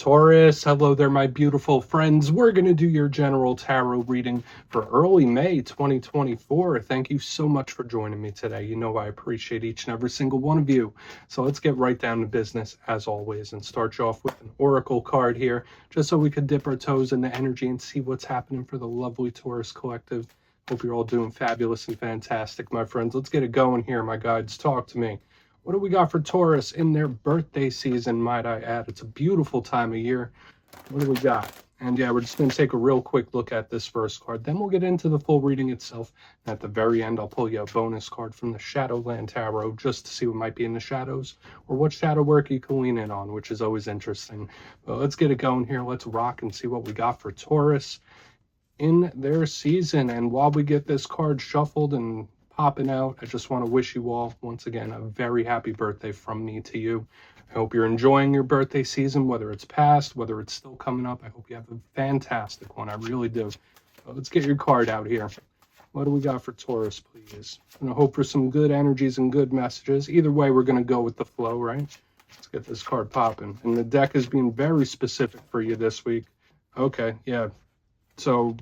Taurus, hello there, my beautiful friends. We're going to do your general tarot reading for early May 2024. Thank you so much for joining me today. You know I appreciate each and every single one of you. So let's get right down to business as always and start you off with an oracle card here, just so we could dip our toes in the energy and see what's happening for the lovely Taurus collective. Hope you're all doing fabulous and fantastic, my friends. Let's get it going here, my guides. Talk to me. What do we got for Taurus in their birthday season, might I add? It's a beautiful time of year. What do we got? And yeah, we're just going to take a real quick look at this first card. Then we'll get into the full reading itself. And at the very end, I'll pull you a bonus card from the Shadowland Tarot just to see what might be in the shadows or what shadow work you can lean in on, which is always interesting. But let's get it going here. Let's rock and see what we got for Taurus in their season. And while we get this card shuffled and popping out, I just want to wish you all once again a very happy birthday from me to you. I hope you're enjoying your birthday season, whether it's past, whether it's still coming up. I hope you have a fantastic one. I really do. So let's get your card out here. What do we got for Taurus, please? I'm going to hope for some good energies and good messages. Either way, we're going to go with the flow, right? Let's get this card popping. And the deck is being very specific for you this week. Okay, yeah. So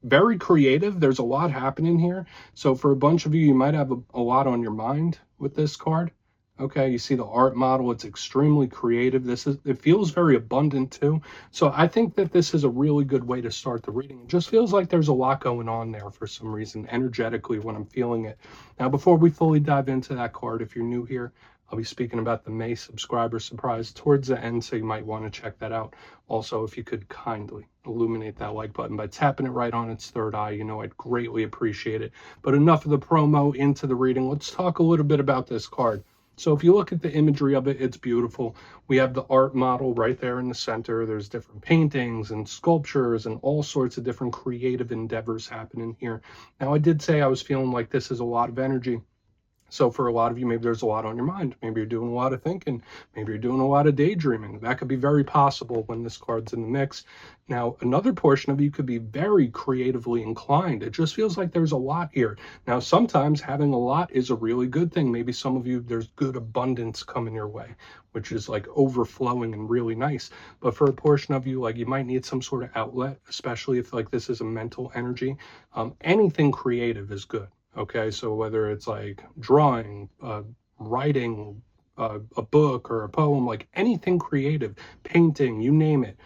very creative. There's a lot happening here. So for a bunch of you, you might have a lot on your mind with this card. Okay, you see the art model. It's extremely creative. It feels very abundant too. So I think that this is a really good way to start the reading. It just feels like there's a lot going on there for some reason, energetically, when I'm feeling it. Now, before we fully dive into that card, if you're new here, I'll be speaking about the May subscriber surprise towards the end, so you might want to check that out. Also, if you could kindly illuminate that like button by tapping it right on its third eye, you know I'd greatly appreciate it. But enough of the promo, into the reading. Let's talk a little bit about this card. So if you look at the imagery of it, it's beautiful. We have the art model right there in the center. There's different paintings and sculptures and all sorts of different creative endeavors happening here. Now, I did say I was feeling like this is a lot of energy. So for a lot of you, maybe there's a lot on your mind. Maybe you're doing a lot of thinking. Maybe you're doing a lot of daydreaming. That could be very possible when this card's in the mix. Now, another portion of you could be very creatively inclined. It just feels like there's a lot here. Now, sometimes having a lot is a really good thing. Maybe some of you, there's good abundance coming your way, which is like overflowing and really nice. But for a portion of you, like you might need some sort of outlet, especially if like this is a mental energy. Anything creative is good. Okay, so whether it's like drawing, writing, a book or a poem, like anything creative, painting, you name it,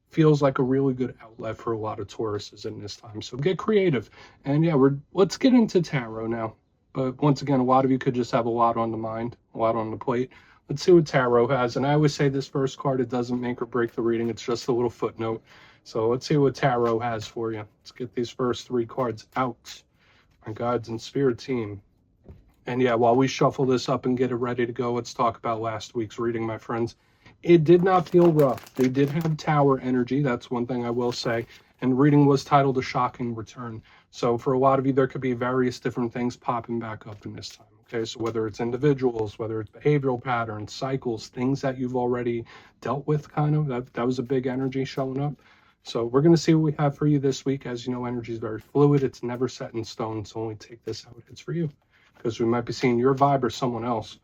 feels like a really good outlet for a lot of Tauruses in this time. So get creative. And yeah, let's get into tarot now. But once again, a lot of you could just have a lot on the mind, a lot on the plate. Let's see what tarot has. And I always say this first card, it doesn't make or break the reading. It's just a little footnote. So let's see what tarot has for you. Let's get these first three cards out. My guides and spirit team. And yeah, while we shuffle this up and get it ready to go, let's talk about last week's reading, my friends. It did not feel rough. They did have tower energy. That's one thing I will say. And the reading was titled A Shocking Return. So for a lot of you, there could be various different things popping back up in this time. Okay, so whether it's individuals, whether it's behavioral patterns, cycles, things that you've already dealt with, kind of, that was a big energy showing up. So we're going to see what we have for you this week. As you know, energy is very fluid. It's never set in stone. So only take this out if it's for you, because we might be seeing your vibe or someone else.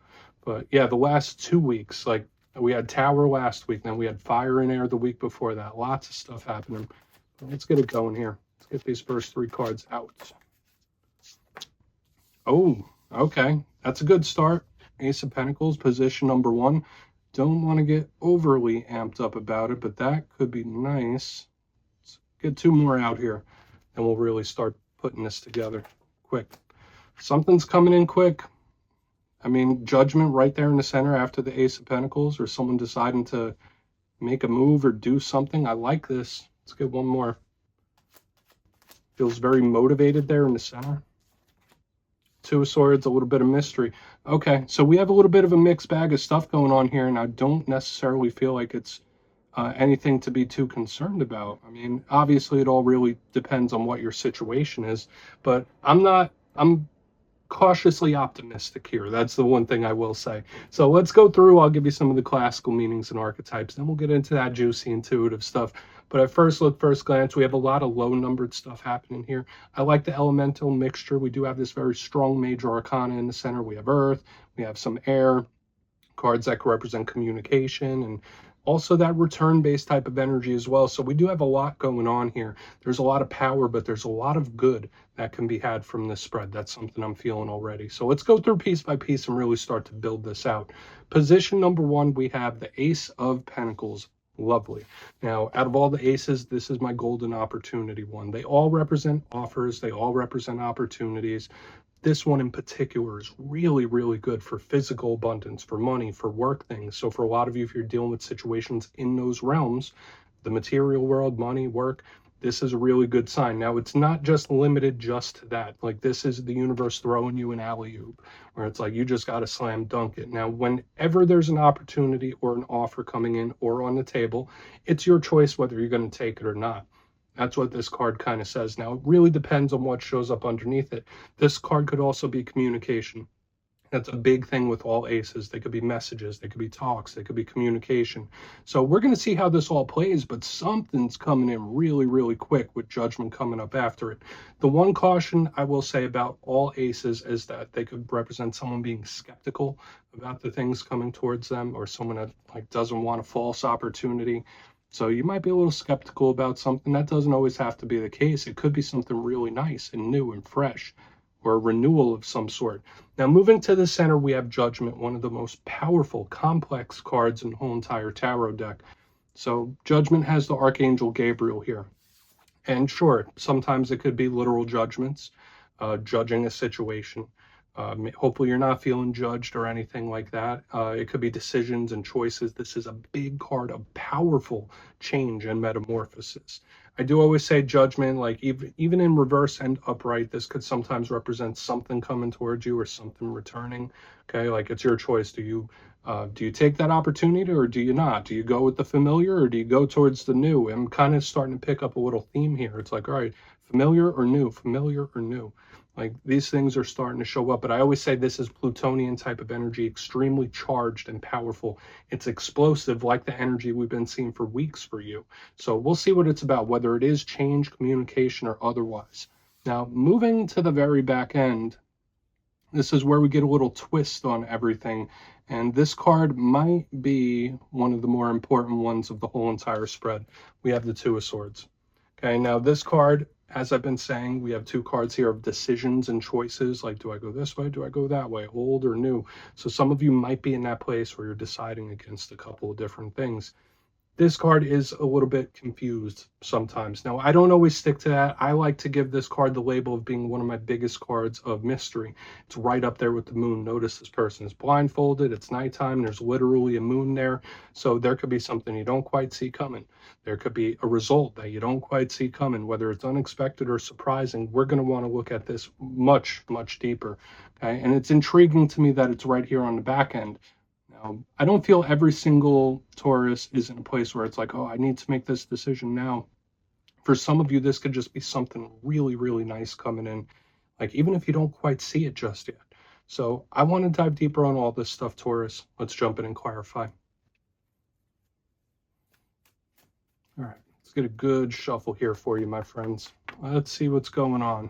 But yeah, the last 2 weeks, like we had Tower last week, then we had Fire and Air the week before that. Lots of stuff happening. But let's get it going here. Let's get these first three cards out. Oh, okay. That's a good start. Ace of Pentacles, position number 1. Don't want to get overly amped up about it, but that could be nice. Get 2 more out here, and we'll really start putting this together quick. Something's coming in quick. I mean, Judgment right there in the center after the Ace of Pentacles, or someone deciding to make a move or do something. I like this. Let's get one more. Feels very motivated there in the center. 2 of Swords, a little bit of mystery. Okay, so we have a little bit of a mixed bag of stuff going on here, and I don't necessarily feel like it's anything to be too concerned about. I mean, obviously it all really depends on what your situation is, but I'm cautiously optimistic here. That's the one thing I will say. So let's go through. I'll give you some of the classical meanings and archetypes, then we'll get into that juicy intuitive stuff. But at first look, first glance, we have a lot of low numbered stuff happening here. I like the elemental mixture. We do have this very strong major arcana in the center. We have earth, we have some air, cards that can represent communication and Also that return-based type of energy as well. So we do have a lot going on here. There's a lot of power, but there's a lot of good that can be had from this spread. That's something I'm feeling already. So let's go through piece by piece and really start to build this out. Position number one, we have the Ace of Pentacles. Lovely. Now, out of all the aces, this is my golden opportunity one. They all represent offers. They all represent opportunities. This one in particular is really, really good for physical abundance, for money, for work things. So for a lot of you, if you're dealing with situations in those realms, the material world, money, work, this is a really good sign. Now, it's not just limited just to that. Like, this is the universe throwing you an alley-oop, where it's like you just got to slam dunk it. Now, whenever there's an opportunity or an offer coming in or on the table, it's your choice whether you're going to take it or not. That's what this card kind of says. Now, it really depends on what shows up underneath it. This card could also be communication. That's a big thing with all aces. They could be messages, they could be talks, they could be communication. So we're going to see how this all plays, but something's coming in really, really quick with Judgment coming up after it. The one caution I will say about all aces is that they could represent someone being skeptical about the things coming towards them, or someone that like doesn't want a false opportunity. So you might be a little skeptical about something. That doesn't always have to be the case. It could be something really nice and new and fresh, or a renewal of some sort. Now, moving to the center, we have Judgment, one of the most powerful, complex cards in the whole entire tarot deck. So Judgment has the Archangel Gabriel here. And sure, sometimes it could be literal judgments, judging a situation. Hopefully you're not feeling judged or anything like that. It could be decisions and choices. This is a big card of powerful change and metamorphosis. I do always say Judgment, like even in reverse and upright, this could sometimes represent something coming towards you or something returning. Okay, like it's your choice. Do you take that opportunity or do you not? Do you go with the familiar or do you go towards the new? I'm kind of starting to pick up a little theme here. It's like, all right, familiar or new, familiar or new. Like these things are starting to show up, but I always say this is Plutonian type of energy, extremely charged and powerful. It's explosive, like the energy we've been seeing for weeks for you. So we'll see what it's about, whether it is change, communication, or otherwise. Now, moving to the very back end, this is where we get a little twist on everything. And this card might be one of the more important ones of the whole entire spread. We have the Two of Swords. Okay, now this card, as I've been saying, we have two cards here of decisions and choices. Like, do I go this way? Do I go that way? Old or new? So some of you might be in that place where you're deciding against a couple of different things. This card is a little bit confused sometimes. Now, I don't always stick to that. I like to give this card the label of being one of my biggest cards of mystery. It's right up there with the moon. Notice this person is blindfolded. It's nighttime. There's literally a moon there. So there could be something you don't quite see coming. There could be a result that you don't quite see coming, whether it's unexpected or surprising. We're going to want to look at this much, much deeper. Okay? And it's intriguing to me that it's right here on the back end. I don't feel every single Taurus is in a place where it's like, oh, I need to make this decision now. For some of you, this could just be something really, really nice coming in, like even if you don't quite see it just yet. So I want to dive deeper on all this stuff, Taurus. Let's jump in and clarify. All right, let's get a good shuffle here for you, my friends. Let's see what's going on.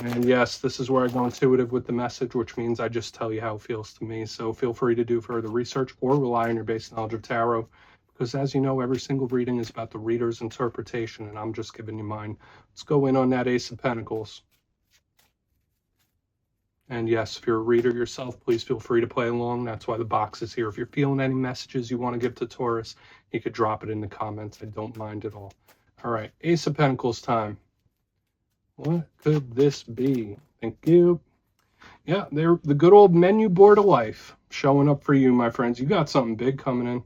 And yes, this is where I go intuitive with the message, which means I just tell you how it feels to me. So feel free to do further research or rely on your base knowledge of tarot, because as you know, every single reading is about the reader's interpretation, and I'm just giving you mine. Let's go in on that Ace of Pentacles. And yes, if you're a reader yourself, please feel free to play along. That's why the box is here. If you're feeling any messages you want to give to Taurus, you could drop it in the comments. I don't mind at all. All right, Ace of Pentacles time. What could this be? Thank you. Yeah, they're the good old menu board of life showing up for you, my friends. You got something big coming in.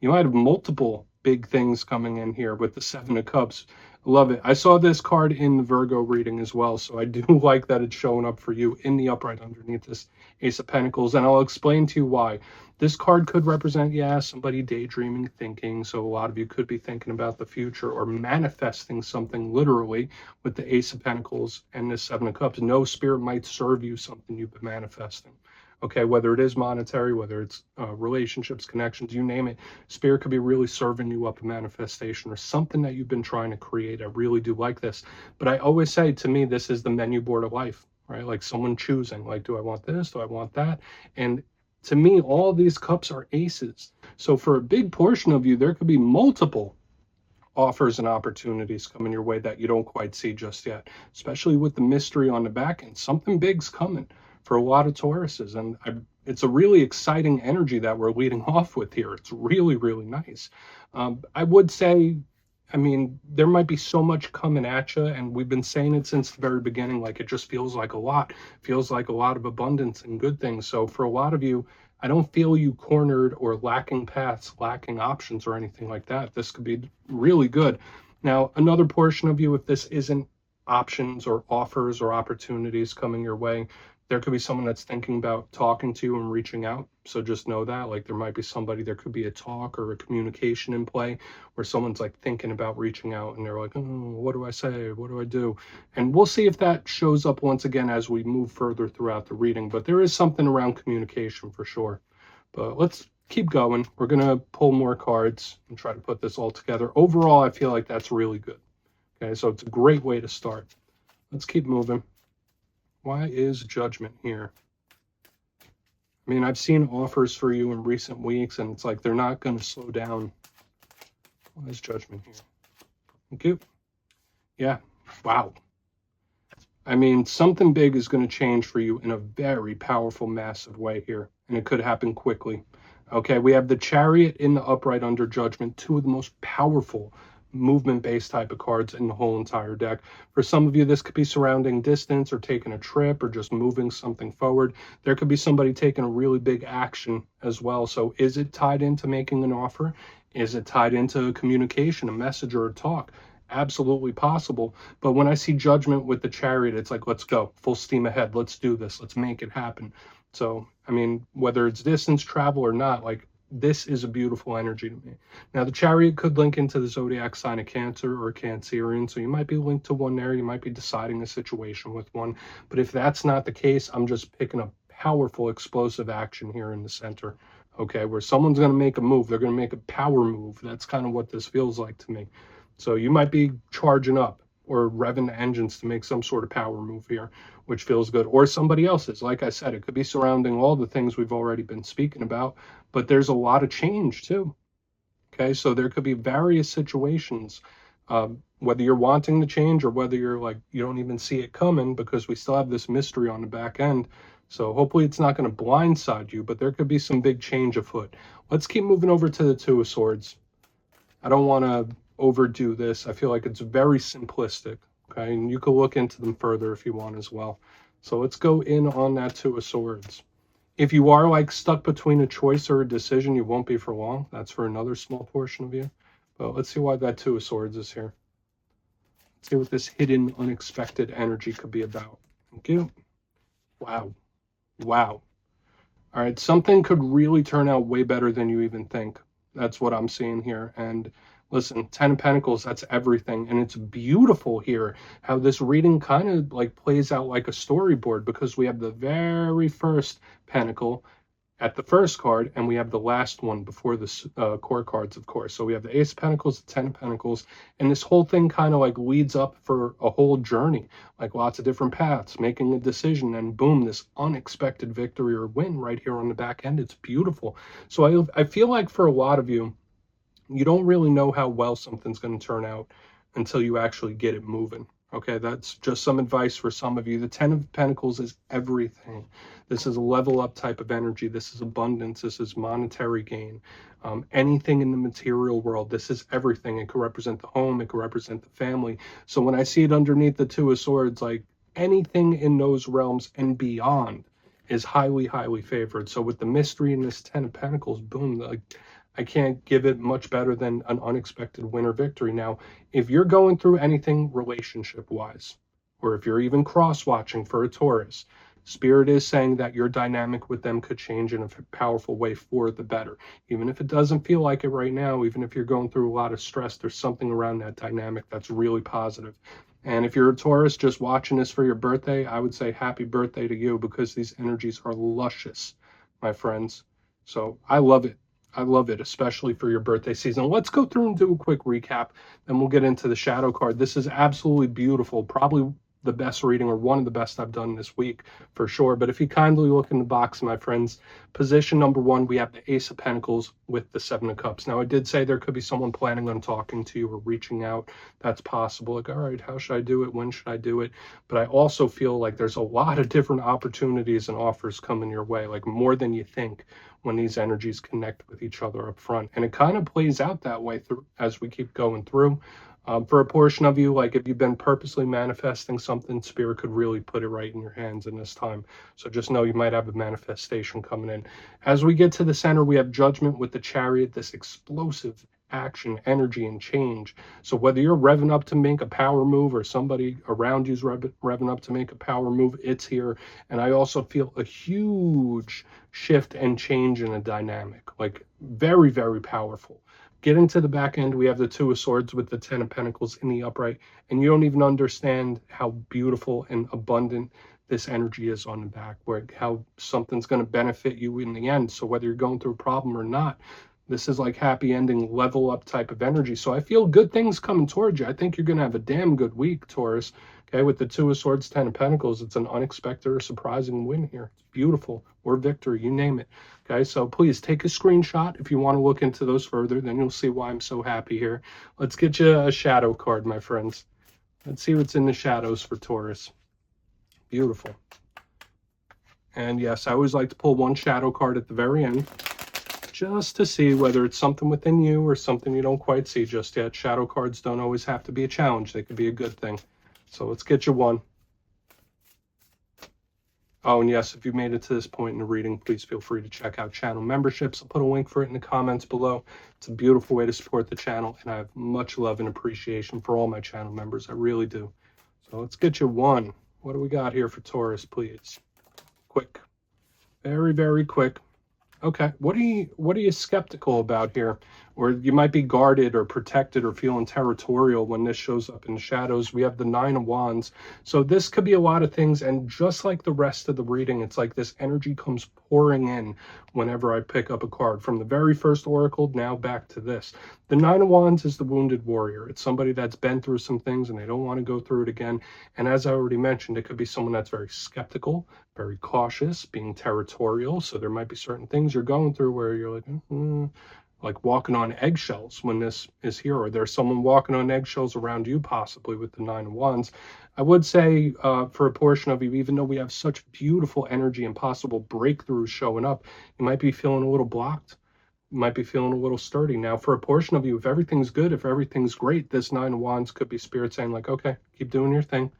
You might have multiple big things coming in here with the Seven of Cups. Love it. I saw this card in the Virgo reading as well, so I do like that it's showing up for you in the upright underneath this Ace of Pentacles, and I'll explain to you why. This card could represent, yeah, somebody daydreaming, thinking, so a lot of you could be thinking about the future or manifesting something literally with the Ace of Pentacles and the Seven of Cups. No, spirit might serve you something you've been manifesting. Okay, whether it is monetary, whether it's relationships, connections, you name it, spirit could be really serving you up a manifestation or something that you've been trying to create. I really do like this. But I always say, to me, this is the menu board of life, right? Like someone choosing, like, do I want this? Do I want that? And To me, all these cups are aces. So for a big portion of you, there could be multiple offers and opportunities coming your way that you don't quite see just yet, especially with the mystery on the back end. Something big's coming for a lot of Tauruses, and it's a really exciting energy that we're leading off with here. It's really, really nice. I would say, I mean, there might be so much coming at you, and we've been saying it since the very beginning, like it just feels like a lot, feels like a lot of abundance and good things. So for a lot of you, I don't feel you cornered or lacking paths, lacking options or anything like that. This could be really good. Now, another portion of you, if this isn't options or offers or opportunities coming your way, there could be someone that's thinking about talking to you and reaching out. So just know that, like, there might be somebody, there could be a talk or a communication in play where someone's like thinking about reaching out and they're like, oh, what do I say? What do I do? And we'll see if that shows up once again as we move further throughout the reading. But there is something around communication for sure. But let's keep going. We're going to pull more cards and try to put this all together. Overall, I feel like that's really good. Okay, so it's a great way to start. Let's keep moving. Why is Judgment here? I mean, I've seen offers for you in recent weeks, and it's like they're not going to slow down. Why is Judgment here? Thank you. Yeah, wow. I mean, something big is going to change for you in a very powerful, massive way here, and it could happen quickly. Okay, we have the Chariot in the upright under Judgment, two of the most powerful movement-based type of cards in the whole entire deck. For some of you, this could be surrounding distance or taking a trip or just moving something forward. There could be somebody taking a really big action as well. So is it tied into making an offer? Is it tied into communication, a message or a talk? Absolutely possible. But when I see Judgment with the Chariot, it's like, let's go, full steam ahead. Let's do this. Let's make it happen. So, I mean, whether it's distance travel or not, like, this is a beautiful energy to me. Now, the Chariot could link into the zodiac sign of Cancer or Cancerian, so you might be linked to one there. You might be deciding a situation with one. But if that's not the case, I'm just picking a powerful, explosive action here in the center, okay, where someone's going to make a move. They're going to make a power move. That's kind of what this feels like to me. So you might be charging up or revving the engines to make some sort of power move here, which feels good. Or somebody else's. Like I said, it could be surrounding all the things we've already been speaking about, but there's a lot of change too. Okay, so there could be various situations, whether you're wanting the change or whether you're like, you don't even see it coming because we still have this mystery on the back end. So hopefully it's not going to blindside you, but there could be some big change afoot. Let's keep moving over to the Two of Swords. I don't want to overdo this. I feel like it's very simplistic. Okay, and you can look into them further if you want as well. So let's go in on that Two of Swords. If you are like stuck between a choice or a decision, you won't be for long. That's for another small portion of you. But let's see why that Two of Swords is here. Let's see what this hidden, unexpected energy could be about. Thank you. Wow. Wow. All right, something could really turn out way better than you even think. That's what I'm seeing here. And listen, 10 of Pentacles, that's everything. And it's beautiful here how this reading kind of like plays out like a storyboard, because we have the very first Pentacle at the first card, and we have the last one before the core cards, of course. So we have the Ace of Pentacles, the 10 of Pentacles, and this whole thing kind of like leads up for a whole journey, like lots of different paths, making a decision, and boom, this unexpected victory or win right here on the back end. It's beautiful. So I feel like for a lot of you, you don't really know how well something's going to turn out until you actually get it moving. Okay, that's just some advice for some of you. The 10 of Pentacles is everything. This is a level up type of energy. This is abundance. This is monetary gain. Anything in the material world. This is everything. It could represent the home. It could represent the family. So when I see it underneath the Two of Swords, like anything in those realms and beyond is highly, highly favored. So with the mystery in this 10 of Pentacles, boom, like, I can't give it much better than an unexpected win or victory. Now, if you're going through anything relationship-wise, or if you're even cross-watching for a Taurus, Spirit is saying that your dynamic with them could change in a powerful way for the better. Even if it doesn't feel like it right now, even if you're going through a lot of stress, there's something around that dynamic that's really positive. And if you're a Taurus just watching this for your birthday, I would say happy birthday to you, because these energies are luscious, my friends. So I love it. I love it, especially for your birthday season. Let's go through and do a quick recap, then we'll get into the shadow card. This is absolutely beautiful. Probably the best reading, or one of the best I've done this week for sure. But if you kindly look in the box, my friends, position number 1, we have the Ace of Pentacles with the 7 of Cups. Now, I did say there could be someone planning on talking to you or reaching out. That's possible. Like, all right, how should I do it? When should I do it? But I also feel like there's a lot of different opportunities and offers coming your way, like more than you think, when these energies connect with each other up front. And it kind of plays out that way through as we keep going through. For a portion of you, like if you've been purposely manifesting something, Spirit could really put it right in your hands in this time. So just know you might have a manifestation coming in. As we get to the center, we have Judgment with the Chariot, this explosive action, energy, and change. So whether you're revving up to make a power move or somebody around you's revving up to make a power move, it's here. And I also feel a huge shift and change in a dynamic, like very, very powerful. Getting to the back end, we have the 2 of Swords with the 10 of Pentacles in the upright, and you don't even understand how beautiful and abundant this energy is on the back, where how something's going to benefit you in the end. So whether you're going through a problem or not, this is like happy ending, level up type of energy. So I feel good things coming towards you. I think you're going to have a damn good week, Taurus. Okay, with the 2 of Swords, 10 of Pentacles, it's an unexpected or surprising win here. It's beautiful, or victory, you name it. Okay, so please take a screenshot if you want to look into those further. Then you'll see why I'm so happy here. Let's get you a shadow card, my friends. Let's see what's in the shadows for Taurus. Beautiful. And yes, I always like to pull one shadow card at the very end, just to see whether it's something within you or something you don't quite see just yet. Shadow cards don't always have to be a challenge. They could be a good thing. So let's get you one. Oh, and yes, if you made it to this point in the reading, please feel free to check out channel memberships. I'll put a link for it in the comments below. It's a beautiful way to support the channel, and I have much love and appreciation for all my channel members. I really do. So let's get you one. What do we got here for Taurus, please? Quick. Very, very quick. Okay, what are you skeptical about here? Or you might be guarded or protected or feeling territorial when this shows up in the shadows. We have the 9 of Wands. So this could be a lot of things, and just like the rest of the reading, it's like this energy comes pouring in whenever I pick up a card. From the very first oracle, now back to this. The 9 of Wands is the wounded warrior. It's somebody that's been through some things and they don't want to go through it again. And as I already mentioned, it could be someone that's very skeptical, very cautious, being territorial. So there might be certain things you're going through where you're like walking on eggshells when this is here, or there's someone walking on eggshells around you, possibly with the 9 of Wands. I would say for a portion of you, even though we have such beautiful energy and possible breakthroughs showing up, you might be feeling a little blocked. You might be feeling a little sturdy. Now, for a portion of you, if everything's good, if everything's great, this 9 of Wands could be Spirit saying like, okay, keep doing your thing,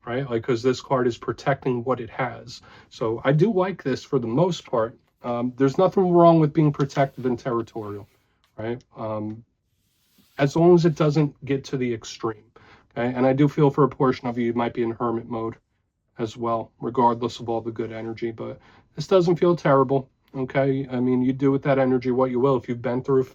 right? Like, because this card is protecting what it has. So I do like this for the most part. There's nothing wrong with being protective and territorial, right? As long as it doesn't get to the extreme, okay? And I do feel for a portion of you, you might be in hermit mode as well, regardless of all the good energy, but this doesn't feel terrible, okay? I mean, you do with that energy what you will. If you've been through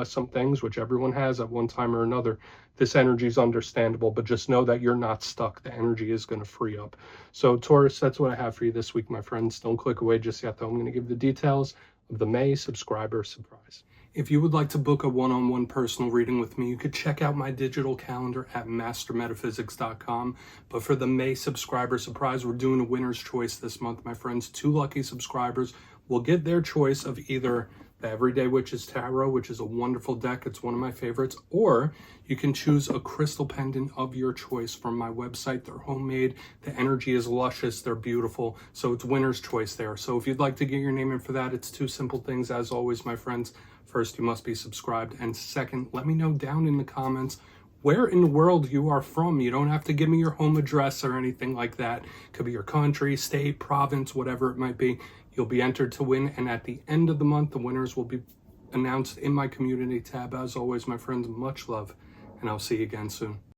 some things, which everyone has at one time or another, this energy is understandable, but just know that you're not stuck. The energy is going to free up. So Taurus, that's what I have for you this week, my friends. Don't click away just yet, though. I'm going to give the details of the May subscriber surprise. If you would like to book a one-on-one personal reading with me, you could check out my digital calendar at mastermetaphysics.com. But for the May subscriber surprise, we're doing a winner's choice this month, my friends. 2 lucky subscribers will get their choice of either the Everyday Witches Tarot, which is a wonderful deck. It's one of my favorites. Or you can choose a crystal pendant of your choice from my website. They're homemade. The energy is luscious. They're beautiful. So it's winner's choice there. So if you'd like to get your name in for that, it's 2 simple things. As always, my friends, first, you must be subscribed. And second, let me know down in the comments where in the world you are from. You don't have to give me your home address or anything like that. It could be your country, state, province, whatever it might be. You'll be entered to win, and at the end of the month, the winners will be announced in my community tab. As always, my friends, much love, and I'll see you again soon.